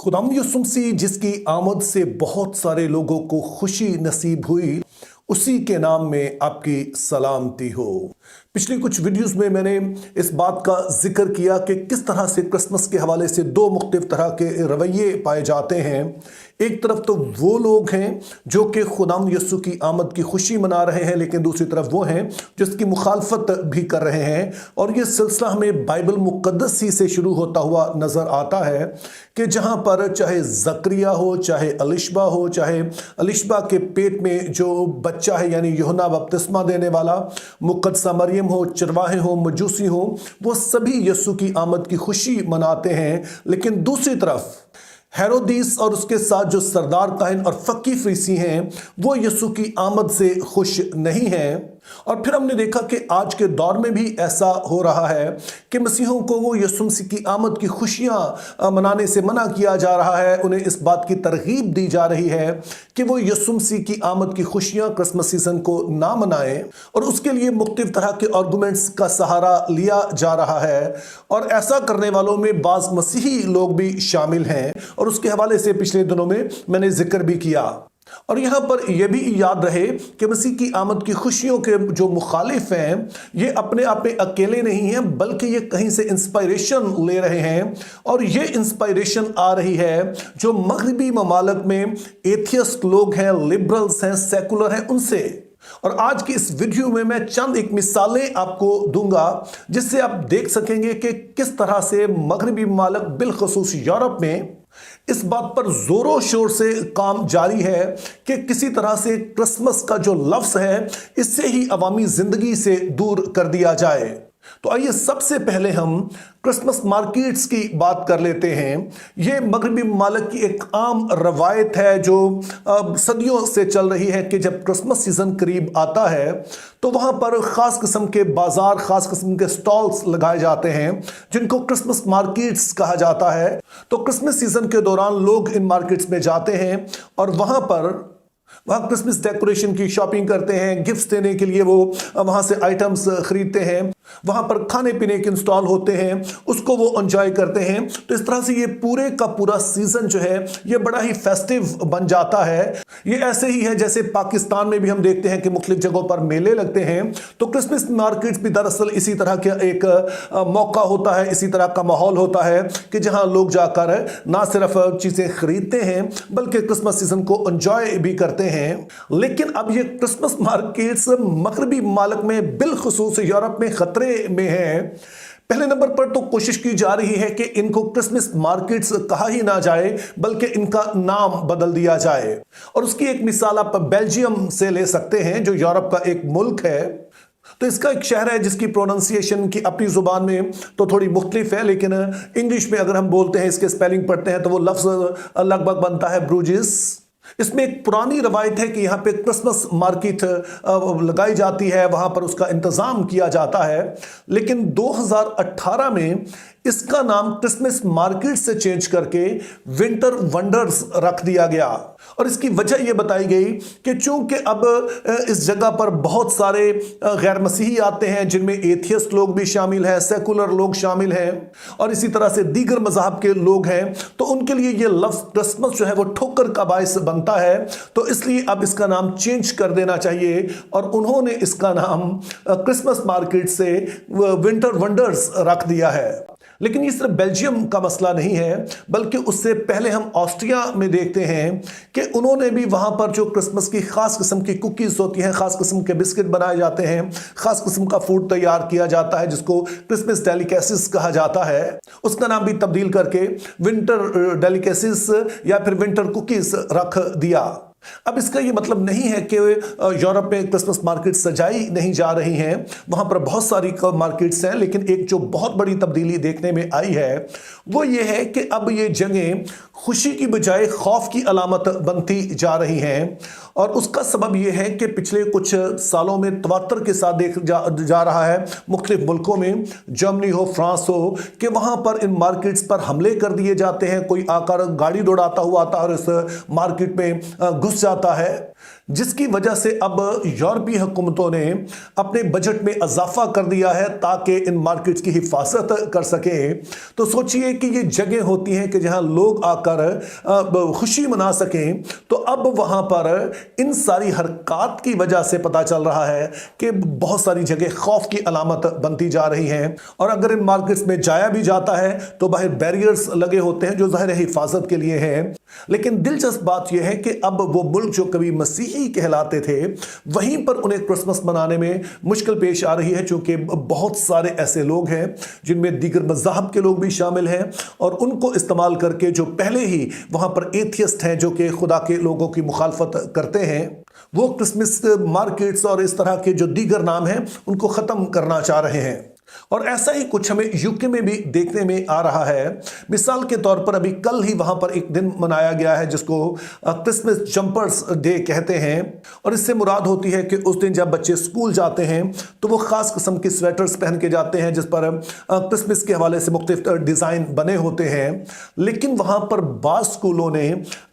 खुदावंद यीशु मसीह जिसकी आमद से बहुत सारे लोगों को खुशी नसीब हुई, उसी के नाम में आपकी सलामती हो। पिछली कुछ वीडियोस में मैंने इस बात का जिक्र किया कि किस तरह से क्रिसमस के हवाले से दो मुख्तलिफ तरह के रवैये पाए जाते हैं। एक तरफ तो वो लोग हैं जो कि खुदावंद यीशु की आमद की खुशी मना रहे हैं, लेकिन दूसरी तरफ वो हैं जिसकी मुखालफत भी कर रहे हैं। और ये सिलसिला हमें बाइबल मुक़द्दस ही से शुरू होता हुआ नज़र आता है कि जहाँ पर चाहे जकरिया हो, चाहे अलिशबा हो, चाहे अलिशबा के पेट में जो बच्चा है यानी यूहन्ना बपतिस्मा देने वाला, मुक़द्दसा मरियम हो, चरवाहे हो, मजूसी हो, वो सभी यीशु की आमद की खुशी मनाते हैं। लेकिन दूसरी तरफ हेरोदिस और उसके साथ जो सरदार काहिन और फक्की फरीसी हैं, वो यीशु की आमद से खुश नहीं हैं। और फिर हमने देखा कि आज के दौर में भी ऐसा हो रहा है कि मसीहों को वो यीशु मसीह की आमद की खुशियां मनाने से मना किया जा रहा है। उन्हें इस बात की तरगीब दी जा रही है कि वो यीशु मसीह की आमद की खुशियां क्रिसमस सीजन को ना मनाएं, और उसके लिए मुख्तलिफ तरह के आर्गुमेंट्स का सहारा लिया जा रहा है। और ऐसा करने वालों में बाज़ मसीही लोग भी शामिल हैं, और उसके हवाले से पिछले दिनों में मैंने जिक्र भी किया। और यहाँ पर यह भी याद रहे कि मसीह की आमद की खुशियों के जो मुखालिफ हैं, ये अपने आप में अकेले नहीं हैं, बल्कि ये कहीं से इंस्पायरेशन ले रहे हैं। और ये इंस्पायरेशन आ रही है जो मगरबी ममालिक में एथियस्ट लोग हैं, लिबरल्स हैं, सेकुलर हैं, उनसे। और आज की इस वीडियो में मैं चंद एक मिसालें आपको दूंगा जिससे आप देख सकेंगे कि किस तरह से मगरबी ममालिक बिलखसूस यूरोप में इस बात पर जोरों शोर से काम जारी है कि किसी तरह से क्रिसमस का जो लफ्ज़ है इससे ही अवामी जिंदगी से दूर कर दिया जाए। तो आइए सबसे पहले हम क्रिसमस मार्केट्स की बात कर लेते हैं। ये मगरबी ममालिक की एक आम रवायत है जो सदियों से चल रही है कि जब क्रिसमस सीजन करीब आता है तो वहाँ पर ख़ास किस्म के बाज़ार, ख़ास किस्म के स्टॉल्स लगाए जाते हैं जिनको क्रिसमस मार्केट्स कहा जाता है। तो क्रिसमस सीजन के दौरान लोग इन मार्केट्स में जाते हैं और वहाँ क्रिसमस डेकोरेशन की शॉपिंग करते हैं, गिफ्ट्स देने के लिए वो वहाँ से आइटम्स खरीदते हैं। वहाँ पर खाने पीने के इंस्टॉल होते हैं, उसको वो एंजॉय करते हैं। तो इस तरह से ये पूरे का पूरा सीजन जो है ये बड़ा ही फेस्टिव बन जाता है। ये ऐसे ही है जैसे पाकिस्तान में भी हम देखते हैं कि मुख्तलिफ जगहों पर मेले लगते हैं। तो क्रिसमस मार्केट्स भी दरअसल इसी तरह का एक मौका होता है, इसी तरह का माहौल होता है कि जहाँ लोग जाकर ना सिर्फ चीज़ें खरीदते हैं बल्कि क्रिसमस सीजन को एंजॉय भी करते हैं। लेकिन अब ये क्रिसमस मार्केट्स मगरबी ममालिक में बिलखुसूस यूरोप में खतरे में है। पहले नंबर पर तो कोशिश की जा रही है कि इनको क्रिसमस मार्केट्स कहा ही ना जाए बल्कि इनका नाम बदल दिया जाए। और उसकी एक मिसाल आप बेल्जियम से ले सकते हैं जो यूरोप का एक मुल्क है। तो इसका एक शहर है जिसकी प्रोनाउंसिएशन की अपनी जुबान में तो थोड़ी मुख्तलिफ है, लेकिन इंग्लिश में अगर हम बोलते हैं, इसके स्पेलिंग पढ़ते हैं तो वो लफ्ज़ लगभग बनता है ब्रूजिस। इसमें एक पुरानी रवायत है कि यहाँ पे क्रिसमस मार्केट लगाई जाती है, वहाँ पर उसका इंतज़ाम किया जाता है। लेकिन 2018 में इसका नाम क्रिसमस मार्केट से चेंज करके विंटर वंडर्स रख दिया गया। और इसकी वजह यह बताई गई कि चूंकि अब इस जगह पर बहुत सारे गैर मसीही आते हैं जिनमें एथियस्ट लोग भी शामिल हैं, सेकुलर लोग शामिल हैं और इसी तरह से दीगर मज़हब के लोग हैं, तो उनके लिए ये लफ्ज़ क्रिसमस जो है वो ठोकर का बायस बनता है। तो इसलिए अब इसका नाम चेंज कर देना चाहिए और उन्होंने इसका नाम क्रिसमस मार्केट से विंटर वंडर्स रख दिया है। लेकिन ये सिर्फ बेल्जियम का मसला नहीं है, बल्कि उससे पहले हम ऑस्ट्रिया में देखते हैं कि उन्होंने भी वहाँ पर जो क्रिसमस की ख़ास किस्म की कुकीज़ होती हैं, ख़ास किस्म के बिस्किट बनाए जाते हैं, ख़ास किस्म का फूड तैयार किया जाता है जिसको क्रिसमस डेलिकेसीज कहा जाता है, उसका नाम भी तब्दील करके विंटर डेलिकेसीज या फिर विंटर कुकीज़ रख दिया। अब इसका ये मतलब नहीं है कि यूरोप में क्रिसमस मार्केट सजाई नहीं जा रही हैं, वहाँ पर बहुत सारी मार्केट्स हैं। लेकिन एक जो बहुत बड़ी तब्दीली देखने में आई है वो ये है कि अब ये जगह खुशी की बजाय खौफ की अलामत बनती जा रही हैं। और उसका सबब यह है कि पिछले कुछ सालों में तवातर के साथ देख जा रहा है मुख्तलिफ मुल्कों में, जर्मनी हो, फ्रांस हो, कि वहाँ पर इन मार्केट्स पर हमले कर दिए जाते हैं। कोई आकर गाड़ी दौड़ाता हुआ आता है और इस मार्केट में घुस जाता है। जिसकी वजह से अब यूरोपीय हुकूमतों ने अपने बजट में इजाफा कर दिया है ताकि इन मार्केट्स की हिफाजत कर सकें। तो सोचिए कि ये जगह होती हैं कि जहां लोग आकर खुशी मना सकें, तो अब वहां पर इन सारी हरकत की वजह से पता चल रहा है कि बहुत सारी जगह खौफ की अलामत बनती जा रही हैं। और अगर इन मार्केट्स में जाया भी जाता है तो बाहर बैरियर्स लगे होते हैं जो ज़ाहिर है हिफाजत के लिए हैं। लेकिन दिलचस्प बात यह है कि अब वो मुल्क जो कभी मसीही कहलाते थे, वहीं पर उन्हें क्रिसमस मनाने में मुश्किल पेश आ रही है, क्योंकि बहुत सारे ऐसे लोग हैं जिनमें दीगर मज़हब के लोग भी शामिल हैं, और उनको इस्तेमाल करके जो पहले ही वहां पर एथियस्ट हैं जो कि खुदा के लोगों की मुखालफत करते हैं, वो क्रिसमस मार्केट्स और इस तरह के जो दीगर नाम हैं उनको ख़त्म करना चाह रहे हैं। और ऐसा ही कुछ हमें यूके में भी देखने में आ रहा है। मिसाल के तौर पर अभी कल ही वहां पर एक दिन मनाया गया है जिसको क्रिसमस जंपर्स डे कहते हैं, और इससे मुराद होती है कि उस दिन जब बच्चे स्कूल जाते हैं तो वो खास किस्म की स्वेटर्स पहन के जाते हैं जिस पर क्रिसमस के हवाले से मुख्तलिफ डिज़ाइन बने होते हैं। लेकिन वहां पर बाज़ स्कूलों ने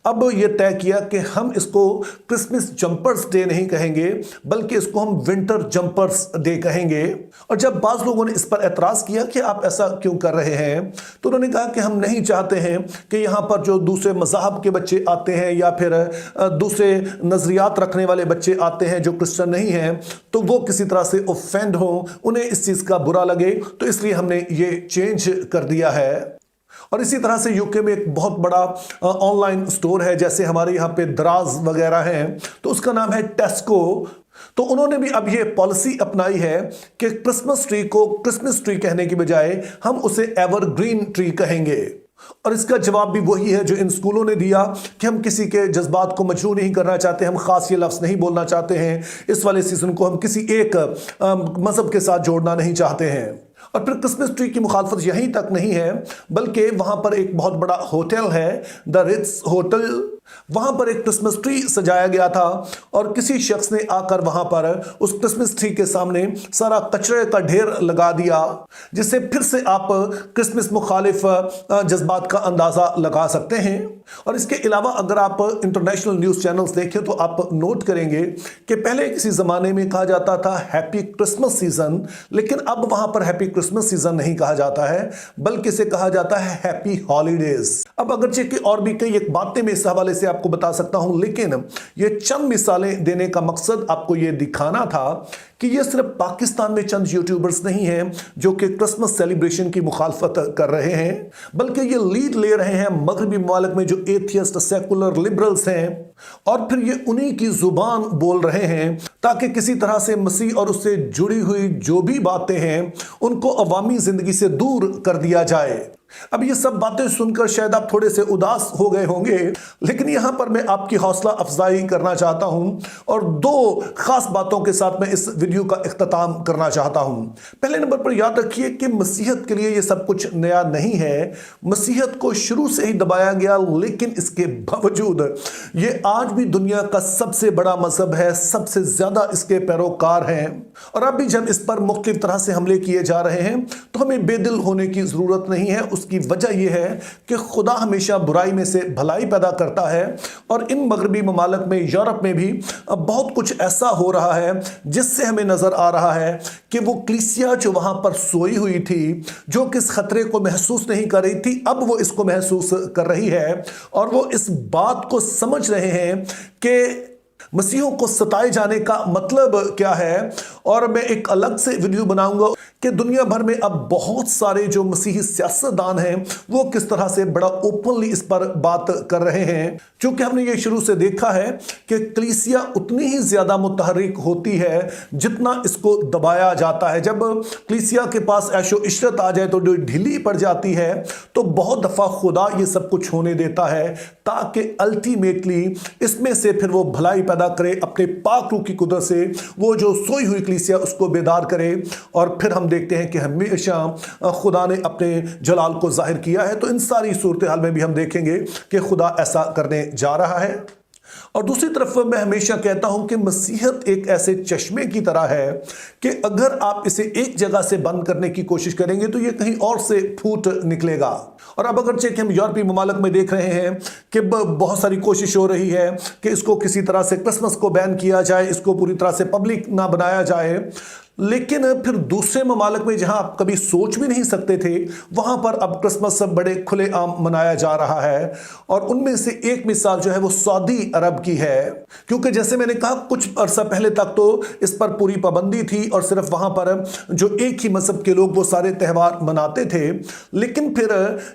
अब ये तय किया कि हम इसको क्रिसमस जंपर्स डे नहीं कहेंगे, बल्कि इसको हम विंटर जंपर्स डे कहेंगे। और जब बाज़ लोगों ने इस पर एतराज़ किया कि आप ऐसा क्यों कर रहे हैं, तो उन्होंने कहा कि हम नहीं चाहते हैं कि यहाँ पर जो दूसरे मज़हब के बच्चे आते हैं या फिर दूसरे नज़रियात रखने वाले बच्चे आते हैं जो क्रिश्चियन नहीं हैं, तो वो किसी तरह से ऑफेंड हों, उन्हें इस चीज़ का बुरा लगे, तो इसलिए हमने ये चेंज कर दिया है। और इसी तरह से यूके में एक बहुत बड़ा ऑनलाइन स्टोर है, जैसे हमारे यहाँ पे दराज वगैरह हैं, तो उसका नाम है टेस्को। तो उन्होंने भी अब ये पॉलिसी अपनाई है कि क्रिसमस ट्री को क्रिसमस ट्री कहने की बजाय हम उसे एवरग्रीन ट्री कहेंगे। और इसका जवाब भी वही है जो इन स्कूलों ने दिया कि हम किसी के जज्बात को मजबूर नहीं करना चाहते, हम खास ये लफ्ज़ नहीं बोलना चाहते हैं, इस वाले सीज़न को हम किसी एक मज़हब के साथ जोड़ना नहीं चाहते हैं। और फिर क्रिसमस ट्री की मुखालफत यहीं तक नहीं है, बल्कि वहां पर एक बहुत बड़ा होटल है, द रिट्स होटल, वहां पर एक क्रिसमस ट्री सजाया गया था, और किसी शख्स ने आकर वहां पर उस क्रिसमस ट्री के सामने सारा कचरे का ढेर लगा दिया, जिससे फिर से आप क्रिसमस मुखालिफ जज्बात का अंदाजा लगा सकते हैं। और इसके अलावा अगर आप इंटरनेशनल न्यूज़ चैनल्स देखें तो आप नोट करेंगे कि पहले किसी ज़माने में कहा जाता था हैप्पी क्रिसमस सीज़न, लेकिन अब वहां पर हैप्पी क्रिसमस सीज़न नहीं कहा जाता है, बल्कि इसे कहा जाता है हैप्पी हॉलीडेज। अब अगरचे कि और भी कई एक बातें मैं इस हवाले से आपको बता सकता हूं, लेकिन ये चंद मिसालें देने का मकसद आपको ये दिखाना था कि ये सिर्फ पाकिस्तान में चंद यूट्यूबर्स नहीं हैं जो कि क्रिसमस सेलिब्रेशन की मुखालफत कर रहे हैं, बल्कि ये लीड ले रहे हैं मगरबी ममालिक में जो एथियस्ट सेकुलर लिबरल्स हैं, और फिर ये उन्हीं की जुबान बोल रहे हैं ताकि किसी तरह से मसीह और उससे जुड़ी हुई जो भी बातें हैं उनको अवामी जिंदगी से दूर कर दिया जाए। अब ये सब बातें सुनकर शायद आप थोड़े से उदास हो गए होंगे, लेकिन यहां पर मैं आपकी हौसला अफजाई करना चाहता हूं और दो खास बातों के साथ मैं इस वीडियो का इख्तिताम करना चाहता हूं। पहले नंबर पर याद रखिए कि मसीहत के लिए ये सब कुछ नया नहीं है, मसीहत को शुरू से ही दबाया गया, लेकिन इसके बावजूद ये आज भी दुनिया का सबसे बड़ा मजहब है, सबसे ज्यादा इसके पैरोकार हैं। और अब भी जब इस पर मुख्तलिफ तरह से हमले किए जा रहे हैं तो हमें बेदिल होने की जरूरत नहीं है। उसकी वजह यह है कि खुदा हमेशा बुराई में से भलाई पैदा करता है, और इन मगरबी ममालिक में, यूरोप में भी बहुत कुछ ऐसा हो रहा है जिससे हमें नजर आ रहा है कि वो कलीसिया जो वहां पर सोई हुई थी, जो कि इस खतरे को महसूस नहीं कर रही थी, अब वो इसको महसूस कर रही है, और वो इस बात को समझ रहे हैं कि मसीहों को सताए जाने का मतलब क्या है। और मैं एक अलग से वीडियो बनाऊंगा कि दुनिया भर में अब बहुत सारे जो मसीही सियासतदान हैं वो किस तरह से बड़ा ओपनली इस पर बात कर रहे हैं, क्योंकि हमने ये शुरू से देखा है कि कलीसिया उतनी ही ज्यादा मुतहर्रिक होती है जितना इसको दबाया जाता है। जब कलीसिया के पास ऐशो इशरत आ जाए तो जो ढीली पड़ जाती है, तो बहुत दफा खुदा ये सब कुछ होने देता है ताकि अल्टीमेटली इसमें से फिर वो भलाई पैदा करे, अपने पाक रूह की कुदरत से वो जो सोई हुई कलीसिया उसको बेदार करे, और फिर हम देखते हैं कि हमेशा खुदा ने अपने जलाल को जाहिर किया है। तो इन सारी सूरत हाल में भी हम देखेंगे कि खुदा ऐसा करने जा रहा है। और दूसरी तरफ मैं हमेशा कहता हूं कि मसीहत एक ऐसे चश्मे की तरह है कि अगर आप इसे एक जगह से बंद करने की कोशिश करेंगे तो ये कहीं और से फूट निकलेगा। और अब अगर चेक हम यूरोपीय ममालिक में देख रहे हैं कि बहुत सारी कोशिश हो रही है कि इसको किसी तरह से क्रिसमस को बैन किया जाए, इसको पूरी तरह से पब्लिक ना बनाया जाए, लेकिन फिर दूसरे ममालिक में जहां आप कभी सोच भी नहीं सकते थे वहां पर अब क्रिसमस बड़े खुलेआम मनाया जा रहा है। और उनमें से एक मिसाल जो है वो सऊदी अरब की है, क्योंकि जैसे मैंने कहा कुछ अरसा पहले तक तो इस पर पूरी पाबंदी थी और सिर्फ वहां पर जो एक ही मजहब के लोग वो सारे त्यौहार मनाते थे। लेकिन फिर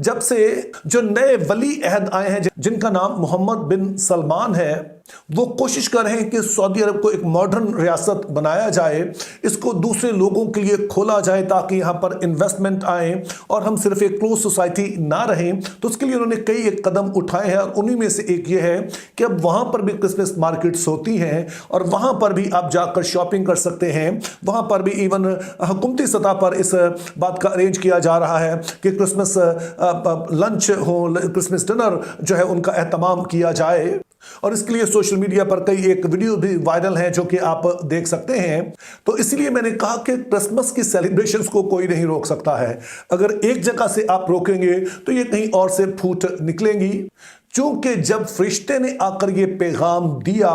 जब से जो नए वली अहद आए हैं जिनका नाम मोहम्मद बिन सलमान है, वो कोशिश कर रहे हैं कि सऊदी अरब को एक मॉडर्न रियासत बनाया जाए, इसको दूसरे लोगों के लिए खोला जाए ताकि यहाँ पर इन्वेस्टमेंट आए और हम सिर्फ एक क्लोज सोसाइटी ना रहें। तो उसके लिए उन्होंने कई एक कदम उठाए हैं और उन्हीं में से एक ये है कि अब वहाँ पर भी क्रिसमस मार्केट्स होती हैं और वहाँ पर भी आप जाकर शॉपिंग कर सकते हैं। वहाँ पर भी इवन हुकूमती सतह पर इस बात का अरेंज किया जा रहा है कि क्रिसमस लंच हो, क्रिसमस डिनर जो है उनका एहतमाम किया जाए। और इसके लिए सोशल मीडिया पर कई एक वीडियो भी वायरल हैं जो कि आप देख सकते हैं। तो इसलिए मैंने कहा कि क्रिसमस की सेलिब्रेशंस को कोई नहीं रोक सकता है। अगर एक जगह से आप रोकेंगे तो ये कहीं और से फूट निकलेंगी। चूंकि जब फरिश्ते ने आकर ये पैगाम दिया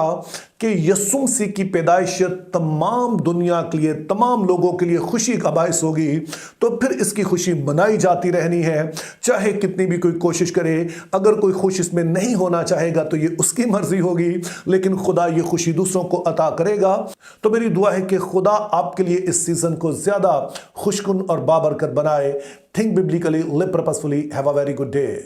कि यीशु मसीह की पैदाइश तमाम दुनिया के लिए, तमाम लोगों के लिए खुशी का बायस होगी, तो फिर इसकी खुशी मनाई जाती रहनी है, चाहे कितनी भी कोई कोशिश करे। अगर कोई खुश इसमें नहीं होना चाहेगा तो ये उसकी मर्जी होगी, लेकिन खुदा ये खुशी दूसरों को अता करेगा। तो मेरी दुआ है कि खुदा आपके लिए इस सीजन को ज्यादा खुशकुन और बाबरकत बनाए। Think biblically, live purposefully, have a very good day.